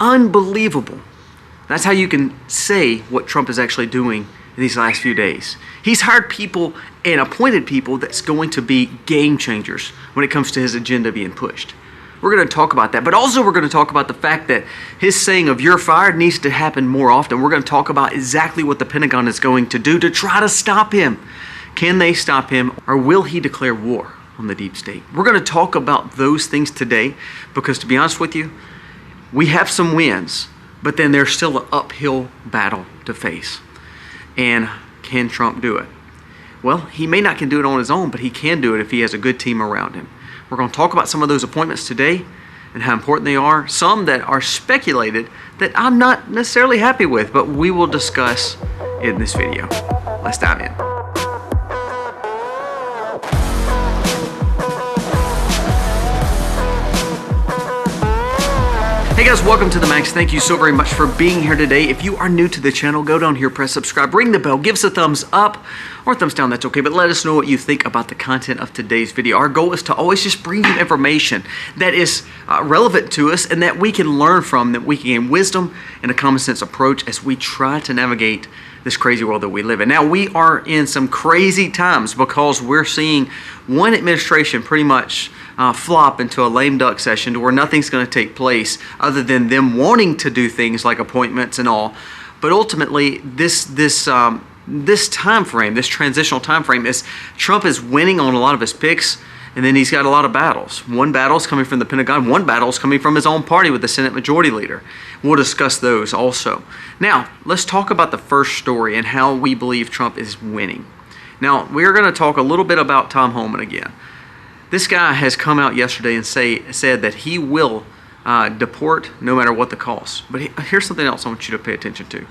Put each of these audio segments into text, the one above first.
Unbelievable. That's how you can say what Trump is actually doing in these last few days. He's hired people and appointed people that's going to be game changers when it comes to his agenda being pushed. We're going to talk about that, but also we're going to talk about the fact that his saying of "you're fired" needs to happen more often. We're going to talk about exactly what the Pentagon is going to do to try to stop him. Can they stop him, or will he declare war on the deep state? We're going to talk about those things today because, to be honest with you, we have some wins, but then there's still an uphill battle to face. And can Trump do it? Well, he may not can do it on his own, but he can do it if he has a good team around him. We're going to talk about some of those appointments today and how important they are. Some that are speculated that I'm not necessarily happy with, but we will discuss in this video. Let's dive in. Hey guys, welcome to the Max. Thank you so very much for being here today. If you are new to the channel, go down here, press subscribe, ring the bell, give us a thumbs up or a thumbs down, that's okay, but let us know what you think about the content of today's video. Our goal is to always just bring you information that is relevant to us and that we can learn from, that we can gain wisdom and a common sense approach as we try to navigate this crazy world that we live in. Now, we are in some crazy times because we're seeing one administration pretty much flop into a lame duck session to where nothing's going to take place other than them wanting to do things like appointments and all. But ultimately, this time frame, this transitional time frame, is Trump is winning on a lot of his picks, and then he's got a lot of battles. One battle is coming from the Pentagon. One battle is coming from his own party with the Senate Majority Leader. We'll discuss those also. Now, let's talk about the first story and how we believe Trump is winning. Now, we're going to talk a little bit about Tom Homan again. This guy has come out yesterday and said that he will deport no matter what the cost. But here's something else I want you to pay attention to.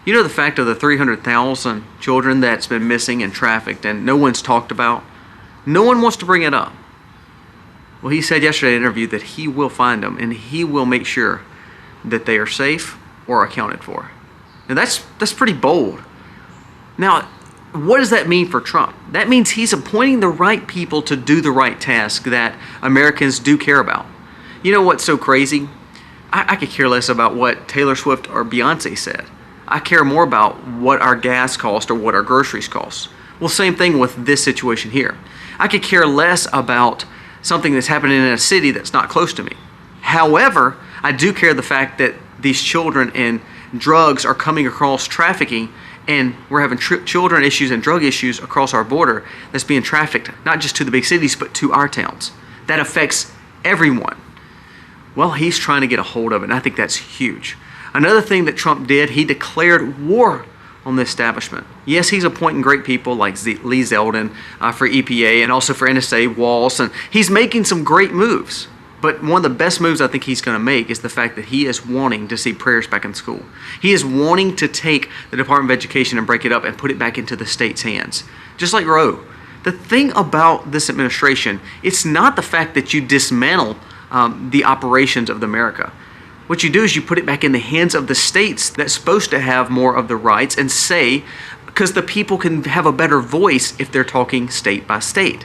You know the fact of the 300,000 children that's been missing and trafficked and no one's talked about? No one wants to bring it up. Well, he said yesterday in an interview that he will find them and he will make sure that they are safe or accounted for. And that's pretty bold. Now, what does that mean for Trump? That means he's appointing the right people to do the right task that Americans do care about. You know what's so crazy? I could care less about what Taylor Swift or Beyonce said. I care more about what our gas costs or what our groceries cost. Well, same thing with this situation here. I could care less about something that's happening in a city that's not close to me. However, I do care the fact that these children and drugs are coming across trafficking, and we're having children issues and drug issues across our border that's being trafficked, not just to the big cities, but to our towns. That affects everyone. Well, he's trying to get a hold of it, and I think that's huge. Another thing that Trump did, he declared war on the establishment. Yes, he's appointing great people like Lee Zeldin for EPA and also for NSA, Walls, and he's making some great moves. But one of the best moves I think he's going to make is the fact that he is wanting to see prayers back in school. He is wanting to take the Department of Education and break it up and put it back into the state's hands, just like Roe. The thing about this administration, it's not the fact that you dismantle the operations of America. What you do is you put it back in the hands of the states that's supposed to have more of the rights and say, because the people can have a better voice if they're talking state by state.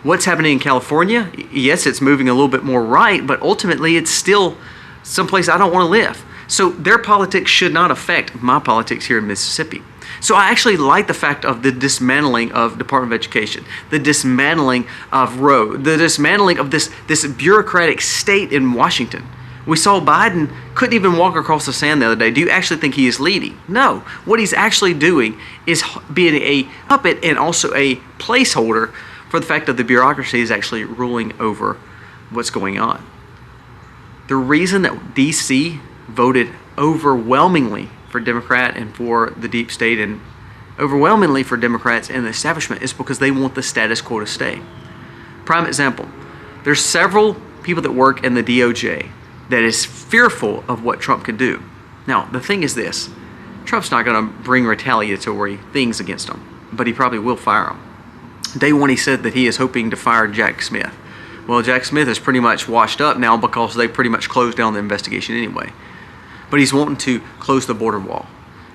What's happening in California? Yes, it's moving a little bit more right, but ultimately it's still someplace I don't want to live. So their politics should not affect my politics here in Mississippi. So I actually like the fact of the dismantling of Department of Education, the dismantling of Roe, the dismantling of this bureaucratic state in Washington. We saw Biden couldn't even walk across the sand the other day. Do you actually think he is leading? No. What he's actually doing is being a puppet and also a placeholder for the fact that the bureaucracy is actually ruling over what's going on. The reason that D.C. voted overwhelmingly for Democrat and for the deep state and overwhelmingly for Democrats and the establishment is because they want the status quo to stay. Prime example, there's several people that work in the DOJ that is fearful of what Trump can do. Now, the thing is this, Trump's not going to bring retaliatory things against him, but he probably will fire him. Day one, he said that he is hoping to fire Jack Smith. Well, Jack Smith is pretty much washed up now because they pretty much closed down the investigation anyway. But he's wanting to close the border wall.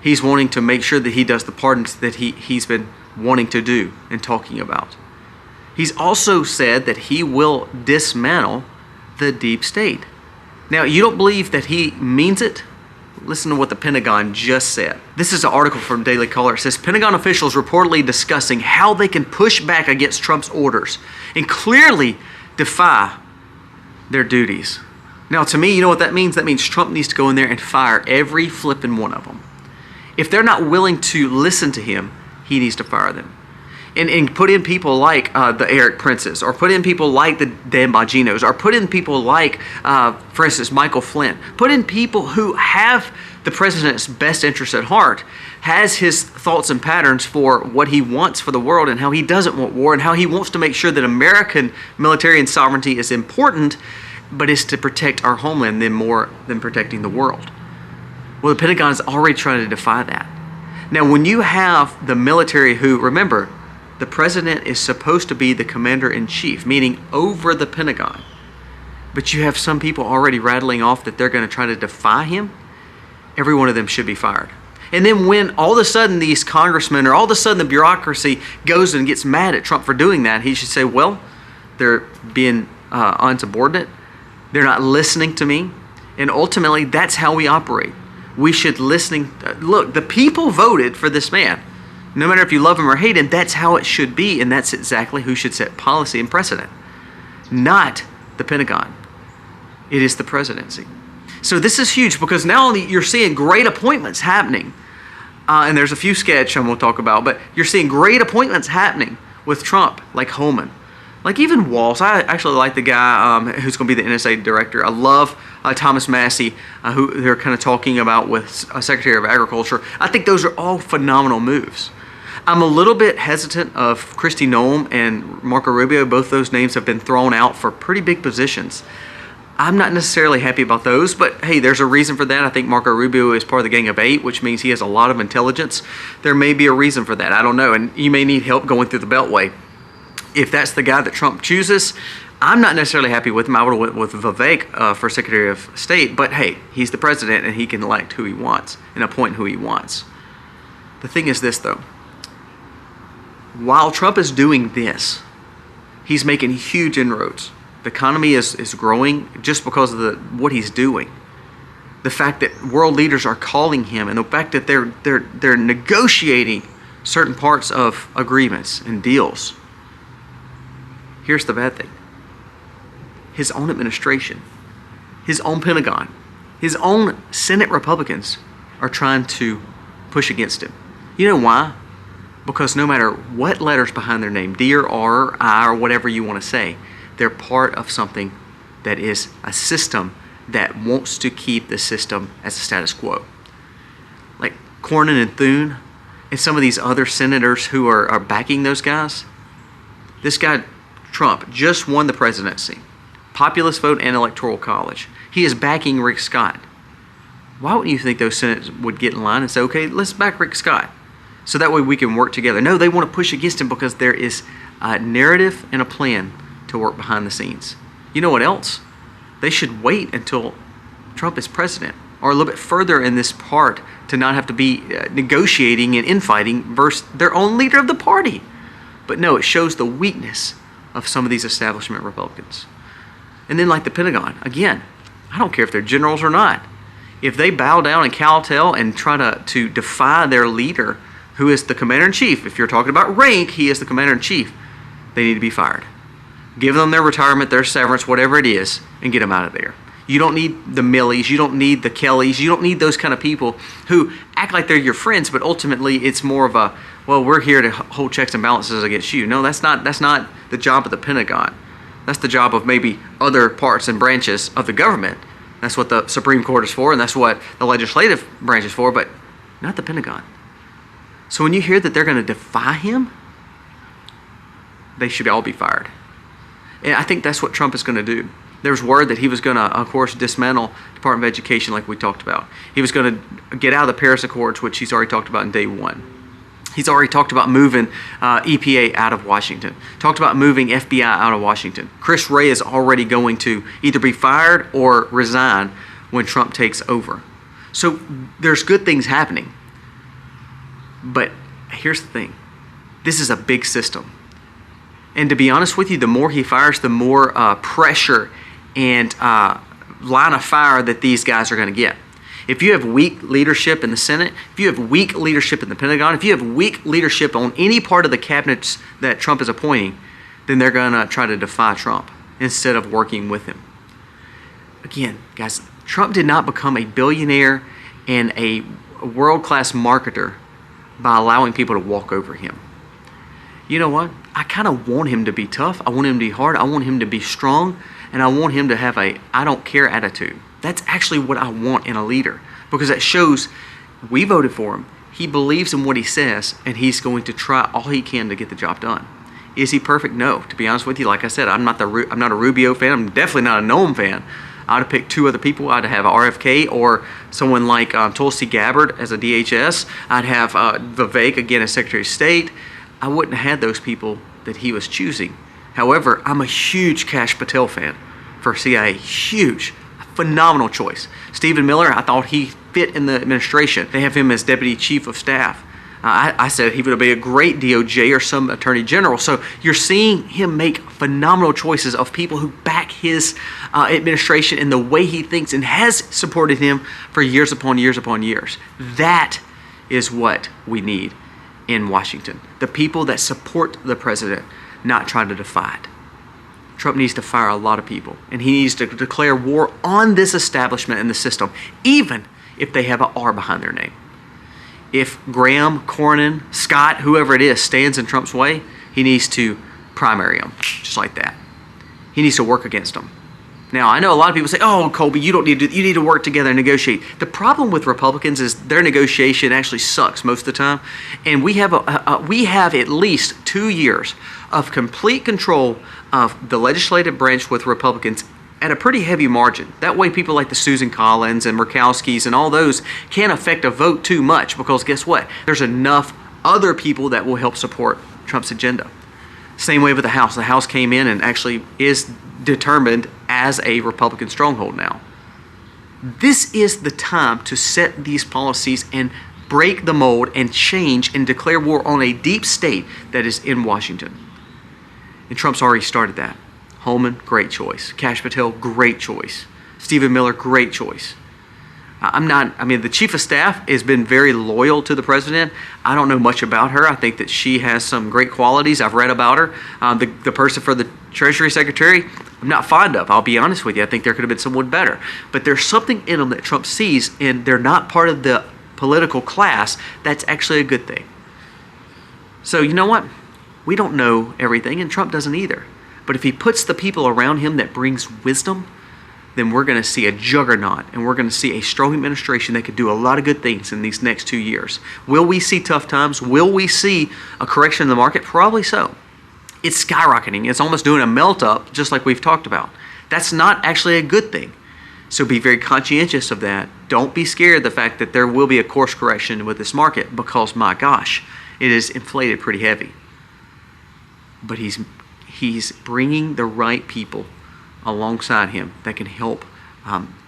He's wanting to make sure that he does the pardons that he's been wanting to do and talking about. He's also said that he will dismantle the deep state. Now, you don't believe that he means it? Listen to what the Pentagon just said. This is an article from Daily Caller. It says, Pentagon officials reportedly discussing how they can push back against Trump's orders and clearly defy their duties. Now, to me, you know what that means? That means Trump needs to go in there and fire every flipping one of them. If they're not willing to listen to him, he needs to fire them. And put in people like the Eric Princes, or put in people like the Dan Bonginos, or put in people like, for instance, Michael Flynn. Put in people who have the president's best interest at heart, has his thoughts and patterns for what he wants for the world and how he doesn't want war and how he wants to make sure that American military and sovereignty is important, but is to protect our homeland then more than protecting the world. Well, the Pentagon is already trying to defy that. Now, when you have the military who, remember, the president is supposed to be the commander-in-chief, meaning over the Pentagon. But you have some people already rattling off that they're going to try to defy him. Every one of them should be fired. And then when all of a sudden these congressmen or all of a sudden the bureaucracy goes and gets mad at Trump for doing that, he should say, well, they're being unsubordinate. They're not listening to me. And ultimately, that's how we operate. We should listen. Look, the people voted for this man. No matter if you love him or hate him, that's how it should be, and that's exactly who should set policy and precedent. Not the Pentagon. It is the presidency. So this is huge because now you're seeing great appointments happening. And there's a few sketch I'm going to talk about, but you're seeing great appointments happening with Trump, like Holman. Like even Walz. I actually like the guy who's going to be the NSA director. I love Thomas Massey, who they're kind of talking about with Secretary of Agriculture. I think those are all phenomenal moves. I'm a little bit hesitant of Kristi Noem and Marco Rubio. Both those names have been thrown out for pretty big positions. I'm not necessarily happy about those, but hey, there's a reason for that. I think Marco Rubio is part of the Gang of Eight, which means he has a lot of intelligence. There may be a reason for that. I don't know, and you may need help going through the Beltway. If that's the guy that Trump chooses, I'm not necessarily happy with him. I would have went with Vivek for Secretary of State, but hey, he's the president and he can elect who he wants and appoint who he wants. The thing is this, though. While Trump is doing this, he's making huge inroads. The economy is growing just because of what he's doing. The fact that world leaders are calling him, and the fact that they're negotiating certain parts of agreements and deals. Here's the bad thing. His own administration, his own Pentagon, his own Senate Republicans are trying to push against him. You know why? Because no matter what letters behind their name, D or R or I or whatever you want to say, they're part of something that is a system that wants to keep the system as a status quo. Like Cornyn and Thune and some of these other senators who are backing those guys. This guy, Trump, just won the presidency. Populist vote and electoral college. He is backing Rick Scott. Why wouldn't you think those senators would get in line and say, okay, let's back Rick Scott, so that way we can work together? No, they want to push against him because there is a narrative and a plan to work behind the scenes. You know what else? They should wait until Trump is president, or a little bit further in this part, to not have to be negotiating and infighting versus their own leader of the party. But no, it shows the weakness of some of these establishment Republicans. And then like the Pentagon, again, I don't care if they're generals or not. If they bow down and kowtow and try to defy their leader, who is the commander-in-chief, if you're talking about rank, he is the commander-in-chief, they need to be fired. Give them their retirement, their severance, whatever it is, and get them out of there. You don't need the Millies, you don't need the Kellys, you don't need those kind of people who act like they're your friends, but ultimately it's more of a, well, we're here to hold checks and balances against you. No, that's not the job of the Pentagon. That's the job of maybe other parts and branches of the government. That's what the Supreme Court is for, and that's what the legislative branch is for, but not the Pentagon. So when you hear that they're going to defy him, they should all be fired. And I think that's what Trump is going to do. There's word that he was going to, of course, dismantle Department of Education like we talked about. He was going to get out of the Paris Accords, which he's already talked about in day one. He's already talked about moving EPA out of Washington. Talked about moving FBI out of Washington. Chris Wray is already going to either be fired or resign when Trump takes over. So there's good things happening. But here's the thing. This is a big system. And to be honest with you, the more he fires, the more pressure and line of fire that these guys are going to get. If you have weak leadership in the Senate, if you have weak leadership in the Pentagon, if you have weak leadership on any part of the cabinets that Trump is appointing, then they're going to try to defy Trump instead of working with him. Again, guys, Trump did not become a billionaire and a world-class marketer by allowing people to walk over him. You know what? I kind of want him to be tough. I want him to be hard. I want him to be strong. And I want him to have a I don't care attitude. That's actually what I want in a leader, because that shows we voted for him. He believes in what he says, and he's going to try all he can to get the job done. Is he perfect? No. To be honest with you, like I said, I'm not a Rubio fan. I'm definitely not a Noem fan. I'd have picked two other people. I'd have RFK or someone like Tulsi Gabbard as a DHS. I'd have Vivek again as Secretary of State. I wouldn't have had those people that he was choosing. However, I'm a huge Kash Patel fan for CIA. Huge. Phenomenal choice. Stephen Miller, I thought he fit in the administration. They have him as Deputy Chief of Staff. I said he would be a great DOJ or some Attorney General. So you're seeing him make phenomenal choices of people who back his administration in the way he thinks and has supported him for years upon years upon years. That is what we need in Washington. The people that support the president, not try to defy it. Trump needs to fire a lot of people, and he needs to declare war on this establishment and the system, even if they have an R behind their name. If Graham, Cornyn, Scott, whoever it is, stands in Trump's way, he needs to primary them, just like that. He needs to work against them. Now, I know a lot of people say, "Oh, Colby, you need to work together and negotiate." The problem with Republicans is their negotiation actually sucks most of the time, and we have at least 2 years of complete control of the legislative branch with Republicans at a pretty heavy margin. That way people like the Susan Collins and Murkowski's and all those can't affect a vote too much, because guess what? There's enough other people that will help support Trump's agenda. Same way with the House. The House came in and actually is determined as a Republican stronghold now. This is the time to set these policies and break the mold and change and declare war on a deep state that is in Washington. And Trump's already started that. Holman, great choice. Kash Patel, great choice. Stephen Miller, great choice. The Chief of Staff has been very loyal to the president. I don't know much about her. I think that she has some great qualities. I've read about her. The person for the Treasury Secretary, I'm not fond of. I'll be honest with you. I think there could have been someone better. But there's something in them that Trump sees, and they're not part of the political class. That's actually a good thing. So you know what? We don't know everything, and Trump doesn't either. But if he puts the people around him that brings wisdom, then we're going to see a juggernaut, and we're going to see a strong administration that could do a lot of good things in these next 2 years. Will we see tough times? Will we see a correction in the market? Probably so. It's skyrocketing. It's almost doing a melt up, just like we've talked about. That's not actually a good thing. So be very conscientious of that. Don't be scared of the fact that there will be a course correction with this market, because my gosh, it is inflated pretty heavy. But he's bringing the right people alongside him that can help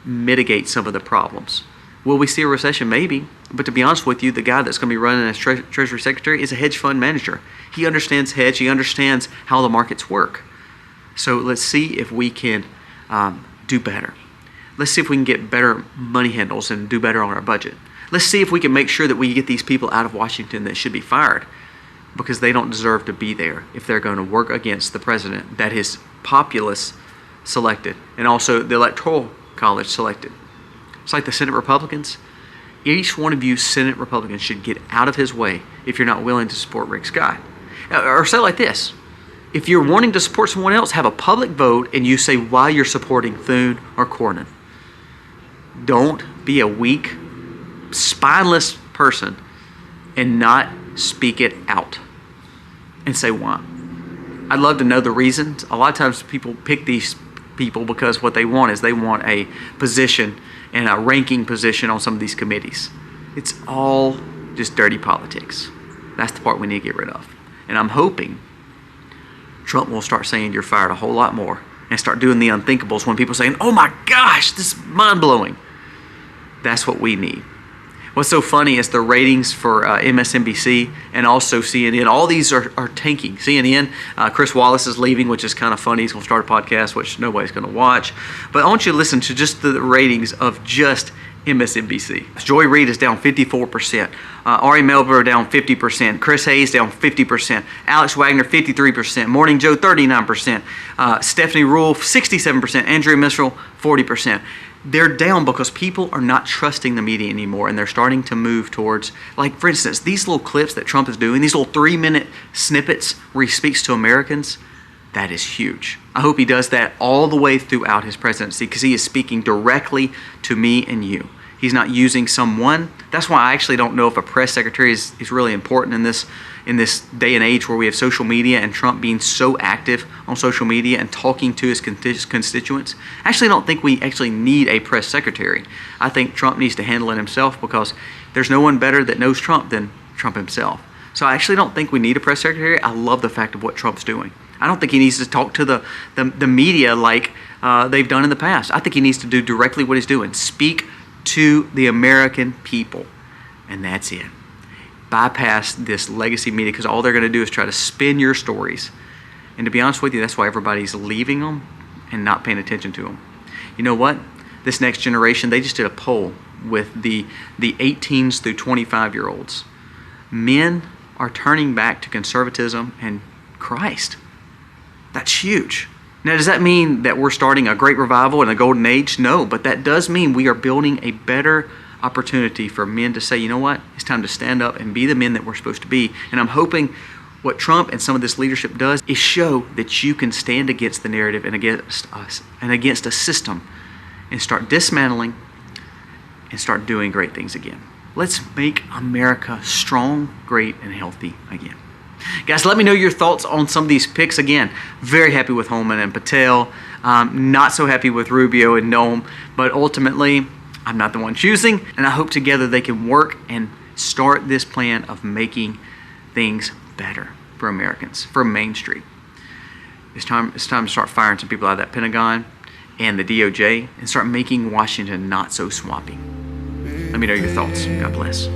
mitigate some of the problems. Will we see a recession? Maybe. But to be honest with you, the guy that's going to be running as Treasury Secretary is a hedge fund manager. He understands hedge. He understands how the markets work. So let's see if we can do better. Let's see if we can get better money handles and do better on our budget. Let's see if we can make sure that we get these people out of Washington that should be fired, because they don't deserve to be there if they're going to work against the president that his populace selected, and also the Electoral College selected. It's like the Senate Republicans. Each one of you Senate Republicans should get out of his way if you're not willing to support Rick Scott. Or say it like this: if you're wanting to support someone else, have a public vote and you say why you're supporting Thune or Cornyn. Don't be a weak, spineless person and not speak it out and say why. I'd love to know the reasons. A lot of times people pick these people because what they want is they want a position and a ranking position on some of these committees. It's all just dirty politics. That's the part we need to get rid of. And I'm hoping Trump will start saying you're fired a whole lot more and start doing the unthinkables when people are saying, "Oh my gosh, this is mind-blowing." That's what we need. What's so funny is the ratings for MSNBC and also CNN. All these are tanking. CNN, Chris Wallace is leaving, which is kind of funny. He's going to start a podcast, which nobody's going to watch. But I want you to listen to just the ratings of just MSNBC. Joy Reid is down 54%. Ari Melber down 50%. Chris Hayes down 50%. Alex Wagner 53%. Morning Joe 39%. Stephanie Rule 67%. Andrea Mitchell 40%. They're down because people are not trusting the media anymore, and they're starting to move towards, like, for instance, these little clips that Trump is doing, these little 3-minute snippets where he speaks to Americans. That is huge. I hope he does that all the way throughout his presidency, because he is speaking directly to me and you. He's not using someone. That's why I actually don't know if a press secretary is really important in this day and age where we have social media and Trump being so active on social media and talking to his constituents. I actually don't think we actually need a press secretary. I think Trump needs to handle it himself, because there's no one better that knows Trump than Trump himself. So I actually don't think we need a press secretary. I love the fact of what Trump's doing. I don't think he needs to talk to the media like they've done in the past. I think he needs to do directly what he's doing. Speak to the American people. And that's it. Bypass this legacy media, because all they're going to do is try to spin your stories. And to be honest with you, that's why everybody's leaving them and not paying attention to them. You know what? This next generation, they just did a poll with the 18s through 25-year-olds. Men are turning back to conservatism and Christ. That's huge. Now, does that mean that we're starting a great revival and a golden age? No, but that does mean we are building a better opportunity for men to say, you know what, it's time to stand up and be the men that we're supposed to be. And I'm hoping what Trump and some of this leadership does is show that you can stand against the narrative and against us and against a system and start dismantling and start doing great things again. Let's make America strong, great, and healthy again. Guys, let me know your thoughts on some of these picks. Again, very happy with Holman and Patel. Not so happy with Rubio and Noem. But ultimately, I'm not the one choosing. And I hope together they can work and start this plan of making things better for Americans, for Main Street. It's time to start firing some people out of that Pentagon and the DOJ and start making Washington not so swampy. Let me know your thoughts. God bless.